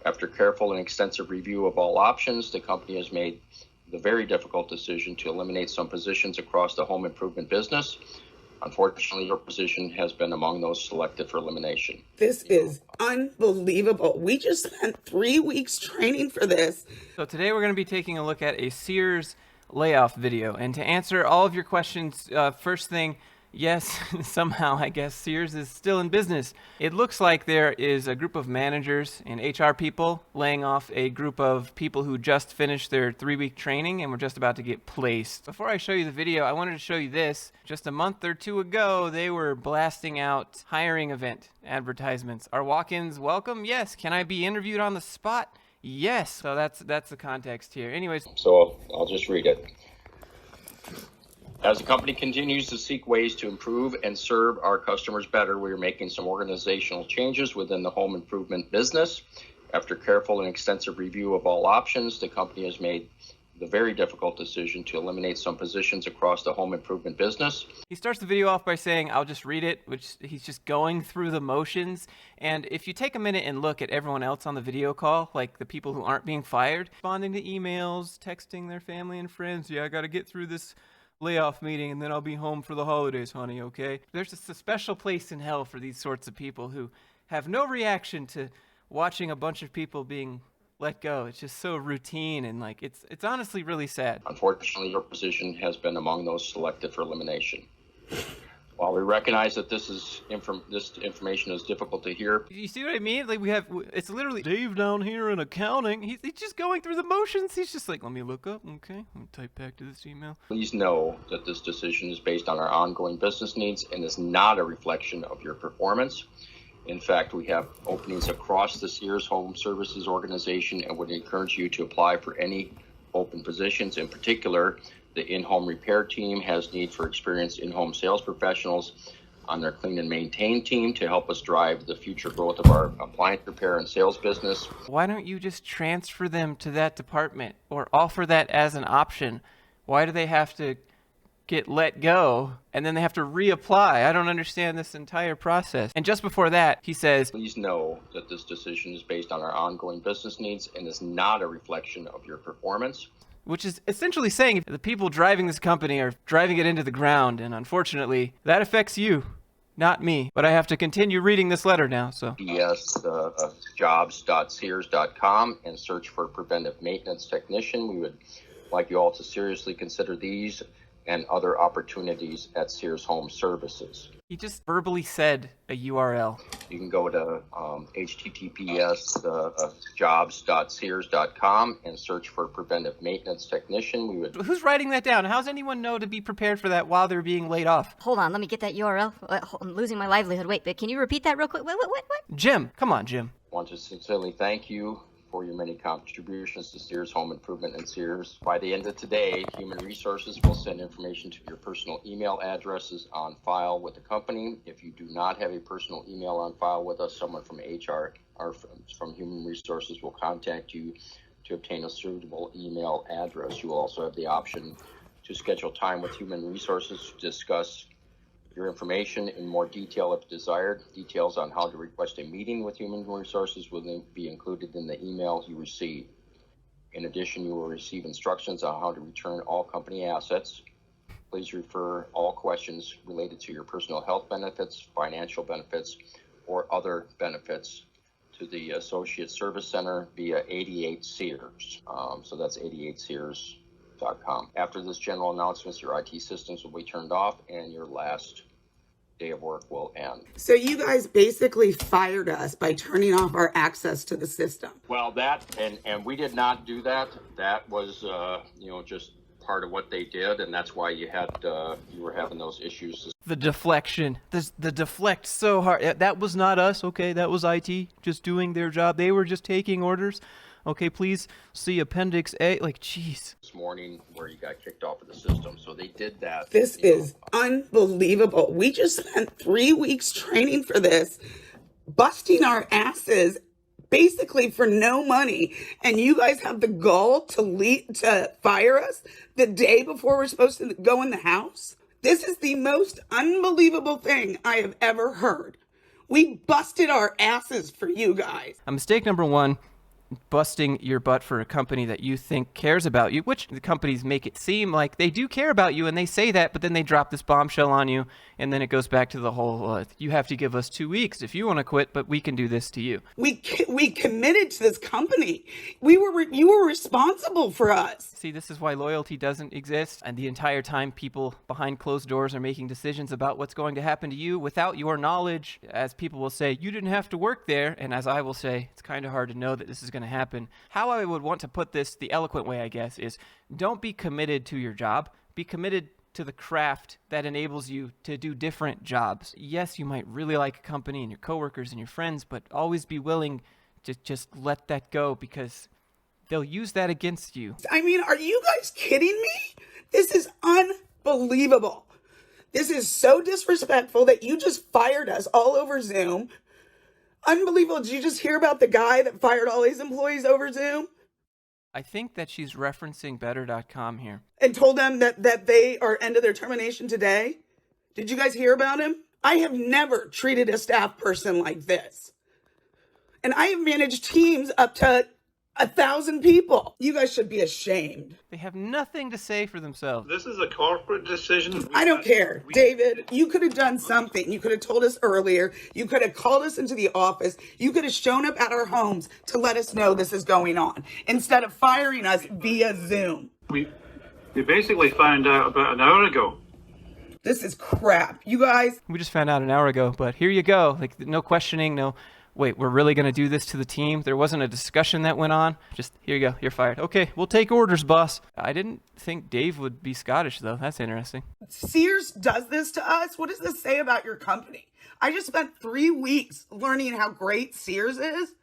After careful and extensive review of all options, the company has made the very difficult decision to eliminate some positions across the home improvement business. Unfortunately, your position has been among those selected for elimination. This is unbelievable. We just spent 3 weeks training for this. So today we're going to be taking a look at a Sears layoff video. And to answer all of your questions, first thing, yes, somehow I guess Sears is still in business. It looks like there is a group of managers and HR people laying off a group of people who just finished their 3-week training and were just about to get placed. Before I show you the video, I wanted to show you this. Just a month or two ago, they were blasting out hiring event advertisements. Are walk-ins welcome? Yes. Can I be interviewed on the spot? Yes. So that's the context here. Anyways. So I'll just read it. As the company continues to seek ways to improve and serve our customers better, we are making some organizational changes within the home improvement business. After careful and extensive review of all options, the company has made the very difficult decision to eliminate some positions across the home improvement business. He starts the video off by saying, I'll just read it, which he's just going through the motions. And if you take a minute and look at everyone else on the video call, like the people who aren't being fired, responding to emails, texting their family and friends, yeah, I got to get through this layoff meeting and then I'll be home for the holidays, honey, okay? There's just a special place in hell for these sorts of people who have no reaction to watching a bunch of people being let go. It's just so routine and like it's honestly really sad. Unfortunately, your position has been among those selected for elimination. While we recognize that this information is difficult to hear. You see what I mean? Like it's literally Dave down here in accounting. He's just going through the motions. He's just like, let me look up. Okay, I'll type back to this email. Please know that this decision is based on our ongoing business needs and is not a reflection of your performance. In fact, we have openings across the Sears Home Services organization and would encourage you to apply for any open positions. In particular, the in-home repair team has need for experienced in-home sales professionals on their clean and maintain team to help us drive the future growth of our appliance repair and sales business. Why don't you just transfer them to that department or offer that as an option? Why do they have to get let go and then they have to reapply? I don't understand this entire process. And just before that, he says, please know that this decision is based on our ongoing business needs and is not a reflection of your performance. Which is essentially saying the people driving this company are driving it into the ground. And unfortunately, that affects you, not me. But I have to continue reading this letter now, so. jobs.sears.com and search for preventive maintenance technician. We would like you all to seriously consider these and other opportunities at Sears Home Services. He just verbally said a URL. You can go to https://jobs.sears.com and search for preventive maintenance technician. Who's writing that down? How does anyone know to be prepared for that while they're being laid off? Hold on, let me get that URL. I'm losing my livelihood. Wait, but can you repeat that real quick? What? Jim, come on, Jim. I want to sincerely thank you for your many contributions to Sears Home Improvement and Sears. By the end of today, Human Resources will send information to your personal email addresses on file with the company. If you do not have a personal email on file with us, someone from HR or from Human Resources will contact you to obtain a suitable email address. You will also have the option to schedule time with Human Resources to discuss your information in more detail if desired. Details on how to request a meeting with Human Resources will be included in the email you receive. In addition, you will receive instructions on how to return all company assets. Please refer all questions related to your personal health benefits, financial benefits, or other benefits to the Associate Service Center via 88 Sears. So that's 88sears.com. After this general announcements, your IT systems will be turned off and your last day of work will end. So you guys basically fired us by turning off our access to the system. Well, and we did not do that. That was, just part of what they did, and that's why you were having those issues. The deflection, the deflect so hard. That was not us, okay? That was IT just doing their job. They were just taking orders. Okay, please see Appendix A. Like, jeez. This morning where you got kicked off of the system, so they did that. This is unbelievable. We just spent 3 weeks training for this, busting our asses basically for no money, and you guys have the gall to fire us the day before we're supposed to go in the house? This is the most unbelievable thing I have ever heard. We busted our asses for you guys. Mistake number one, busting your butt for a company that you think cares about you, which the companies make it seem like they do care about you, and they say that, but then they drop this bombshell on you, and then it goes back to the whole, you have to give us 2 weeks if you want to quit, but we can do this to you. We committed to this company. You were responsible for us. See, this is why loyalty doesn't exist, and the entire time people behind closed doors are making decisions about what's going to happen to you without your knowledge. As people will say, you didn't have to work there, and as I will say, it's kind of hard to know that this is going to happen. How I would want to put this, the eloquent way, I guess, is don't be committed to your job. Be committed to the craft that enables you to do different jobs. Yes, you might really like a company and your coworkers and your friends, but always be willing to just let that go, because they'll use that against you. I mean, are you guys kidding me? This is unbelievable. This is so disrespectful that you just fired us all over Zoom. Unbelievable. Did you just hear about the guy that fired all his employees over Zoom? I think that she's referencing better.com here. And told them that they are end of their termination today? Did you guys hear about him? I have never treated a staff person like this. And I have managed teams up to 1,000 people. You guys should be ashamed. They have nothing to say for themselves. This is a corporate decision. I don't care. David, you could have done something. You could have told us earlier. You could have called us into the office. You could have shown up at our homes to let us know this is going on, instead of firing us via Zoom. We basically found out about an hour ago. This is crap. You guys. We just found out an hour ago, but here you go. Like, no questioning, no, wait, we're really going to do this to the team? There wasn't a discussion that went on. Just, here you go, you're fired. Okay, we'll take orders, boss. I didn't think Dave would be Scottish, though. That's interesting. Sears does this to us? What does this say about your company? I just spent 3 weeks learning how great Sears is.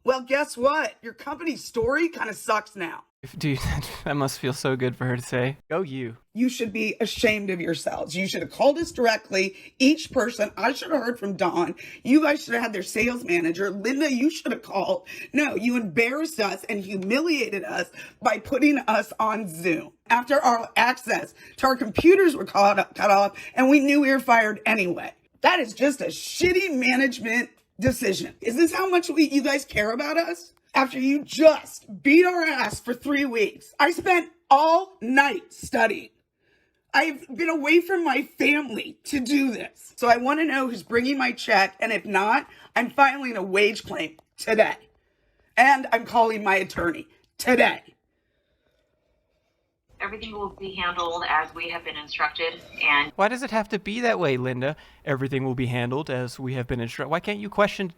Well, guess what? Your company's story kind of sucks now. Dude, that must feel so good for her to say. Go you. You should be ashamed of yourselves. You should have called us directly, each person. I should have heard from Dawn. You guys should have had their sales manager. Linda, you should have called. No, you embarrassed us and humiliated us by putting us on Zoom after our access to our computers were cut off, and we knew we were fired anyway. That is just a shitty management decision. Is this how much you guys care about us? After you just beat our ass for 3 weeks. I spent all night studying. I've been away from my family to do this. So I want to know who's bringing my check. And if not, I'm filing a wage claim today. And I'm calling my attorney today. Everything will be handled as we have been instructed. And why does it have to be that way, Linda? Everything will be handled as we have been instructed. Why can't you question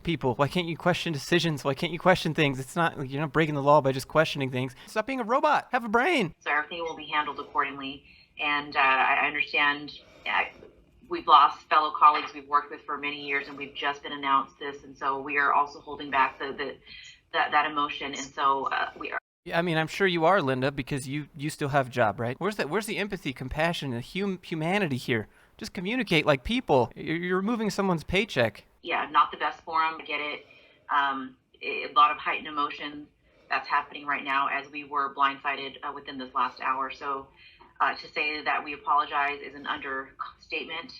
people? Why can't you question decisions? Why can't you question things? It's not, you're not breaking the law by just questioning things. Stop being a robot. Have a brain. So everything will be handled accordingly. And I understand we've lost fellow colleagues we've worked with for many years, and we've just been announced this. And so we are also holding back that emotion. And so we are. Yeah, I mean, I'm sure you are, Linda, because you still have a job, right? Where's the empathy, compassion, and humanity here? Just communicate like people. You're removing someone's paycheck. Yeah, not the best forum. I get it. A lot of heightened emotions that's happening right now as we were blindsided within this last hour. So to say that we apologize is an understatement,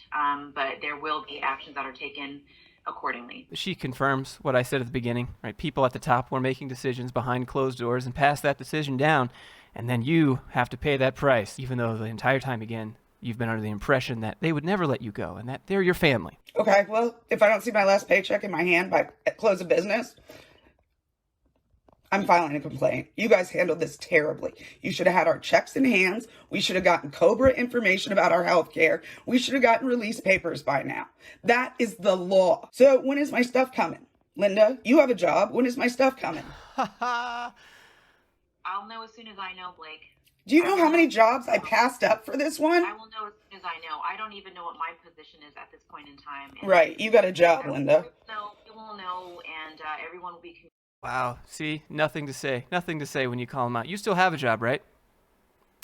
but there will be actions that are taken accordingly. She confirms what I said at the beginning, right? People at the top were making decisions behind closed doors and pass that decision down, and then you have to pay that price, even though the entire time, again, you've been under the impression that they would never let you go and that they're your family. Okay, well, if I don't see my last paycheck in my hand by close of business, I'm filing a complaint. You guys handled this terribly. You should have had our checks in hands. We should have gotten COBRA information about our health care. We should have gotten release papers by now. That is the law. So when is my stuff coming? Linda, you have a job. When is my stuff coming? I'll know as soon as I know, Blake. Do you know how many jobs I passed up for this one? I will know as soon as I know. I don't even know what my position is at this point in time. And right, you got a job, Linda. No, you will know, and everyone will be. Wow, see? Nothing to say. Nothing to say when you call them out. You still have a job, right?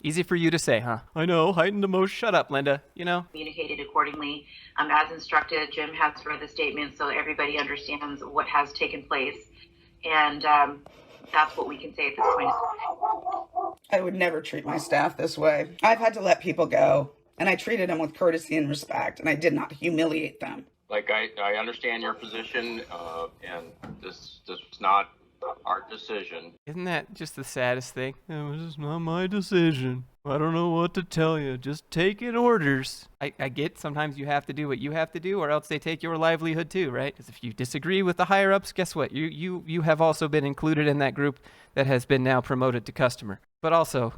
Easy for you to say, huh? I know, heightened emotion. Shut up, Linda, you know? Communicated accordingly. As instructed, Jim has read the statement so everybody understands what has taken place. And that's what we can say at this point. I would never treat my staff this way. I've had to let people go, and I treated them with courtesy and respect, and I did not humiliate them. Like, I understand your position, and this was not our decision. Isn't that just the saddest thing? It was just not my decision. I don't know what to tell you. Just taking orders. I get sometimes you have to do what you have to do, or else they take your livelihood too, right? Because if you disagree with the higher ups, guess what? You have also been included in that group that has been now promoted to customer. But also,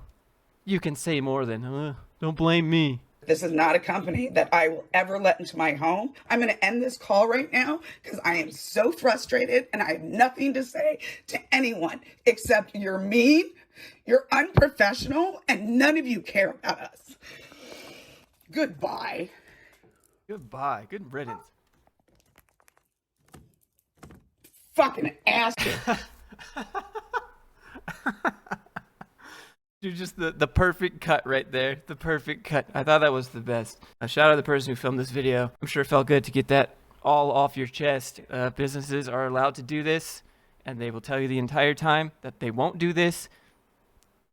you can say more than, don't blame me. This is not a company that I will ever let into my home. I'm going to end this call right now because I am so frustrated and I have nothing to say to anyone except you're mean, you're unprofessional, and none of you care about us. Goodbye. Goodbye. Good riddance. Fucking ass. You're just the perfect cut right there. The perfect cut. I thought that was the best. A shout out to the person who filmed this video. I'm sure it felt good to get that all off your chest. Businesses are allowed to do this, and they will tell you the entire time that they won't do this.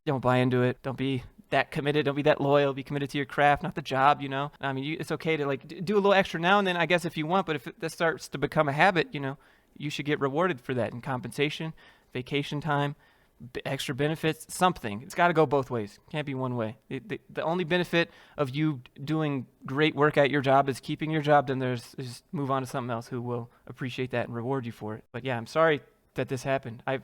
Don't buy into it. Don't be that committed. Don't be that loyal. Be committed to your craft, not the job, you know? I mean, it's okay to like do a little extra now and then, I guess, if you want, but if that starts to become a habit, you know, you should get rewarded for that in compensation, vacation time, extra benefits, something. It's got to go both ways. Can't be one way. The only benefit of you doing great work at your job is keeping your job. Then just move on to something else who will appreciate that and reward you for it. But yeah, I'm sorry that this happened. I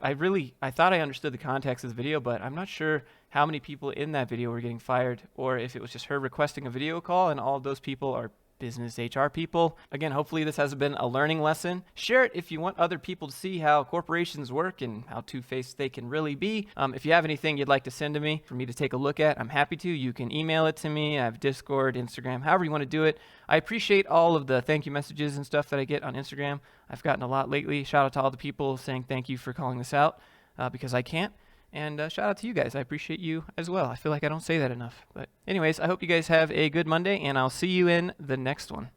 thought I understood the context of the video, but I'm not sure how many people in that video were getting fired, or if it was just her requesting a video call and all of those people are business HR people. Again, hopefully this has been a learning lesson. Share it if you want other people to see how corporations work and how two-faced they can really be. If you have anything you'd like to send to me for me to take a look at, I'm happy to. You can email it to me. I have Discord, Instagram, however you want to do it. I appreciate all of the thank you messages and stuff that I get on Instagram. I've gotten a lot lately. Shout out to all the people saying thank you for calling this out because I can't. And shout out to you guys. I appreciate you as well. I feel like I don't say that enough. But anyways, I hope you guys have a good Monday, and I'll see you in the next one.